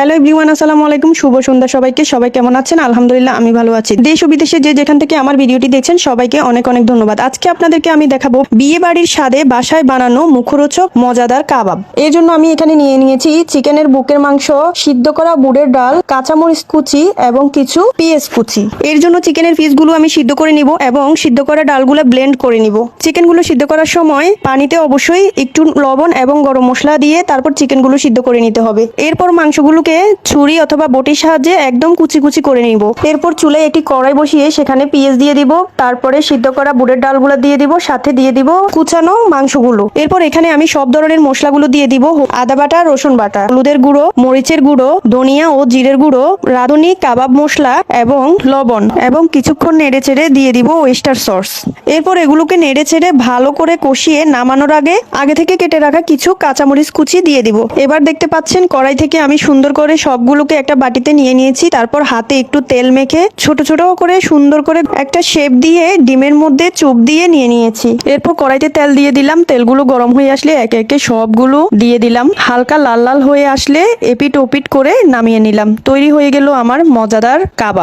Hello everyone, আসসালামু আলাইকুম। শুভ সন্ধ্যা সবাইকে। সবাই কেমন আছেন? আলহামদুলিল্লাহ আমি ভালো আছি। দেশ ও বিদেশে যে যেখান থেকে আমার ভিডিওটি দেখছেন সবাইকে অনেক অনেক ধন্যবাদ। আজকে আপনাদেরকে আমি দেখাবো বিয়ে বাড়ির স্বাদে বাসায় বানানো মুখরোচক মজাদার কাবাব। এর জন্য আমি এখানে নিয়ে নিয়েছি চিকেনের বুকের মাংস, সিদ্ধ করা বুটের ডাল, কাঁচামরিচ কুচি এবং কিছু পেঁয়াজ কুচি। এর জন্য চিকেনের পিসগুলো আমি সিদ্ধ করে নিব এবং সিদ্ধ করা ডালগুলো ব্লেন্ড করে নিব। চিকেনগুলো সিদ্ধ করার সময় পানিতে অবশ্যই একটু লবণ এবং গরম মশলা দিয়ে তারপর চিকেনগুলো সিদ্ধ করে নিতে হবে। এরপর মাংসগুলোকে ছুরি অথবা বটির সাহায্যে একদম কুচি কুচি করে নিব। এরপর চুলায় একটি কড়াই বসিয়ে সেখানে পেঁয়াজ দিয়ে দিব, তারপরে সিদ্ধ করা বুটের ডালগুলো দিয়ে দিব, সাথে দিয়ে দিব কুচানো মাংসগুলো। এরপর এখানে আমি সব ধরনের মশলাগুলো দিয়ে দিব, আদা বাটা, রসুন বাটা, হলুদের গুঁড়ো, মরিচের গুঁড়ো, ধনিয়া ও জিরের গুঁড়ো, রাঁধুনি কাবাব মশলা এবং লবণ, এবং কিছুক্ষণ নেড়ে চেড়ে দিয়ে দিব ওয়েস্টার সস। এরপর এগুলোকে নেড়ে চেড়ে ভালো করে কষিয়ে নামানোর আগে থেকে কেটে রাখা কিছু কাঁচামরিচ কুচি দিয়ে দিব। এবার দেখতে পাচ্ছেন কড়াই থেকে আমি সুন্দর করে সবগুলোকে একটা বাটিতে নিয়ে নিয়েছি। তারপর হাতে একটু তেল মেখে ছোট ছোট করে সুন্দর করে একটা শেপ দিয়ে ডিমের মধ্যে চুপ দিয়ে নিয়ে নিয়েছি। এরপর কড়াইতে তেল দিয়ে দিলাম। তেলগুলো গরম হয়ে আসলে একে একে সবগুলো দিয়ে দিলাম। হালকা লাল লাল হয়ে আসলে এপিট ওপিট করে নামিয়ে নিলাম। তৈরি হয়ে গেল আমার মজাদার কাবাব।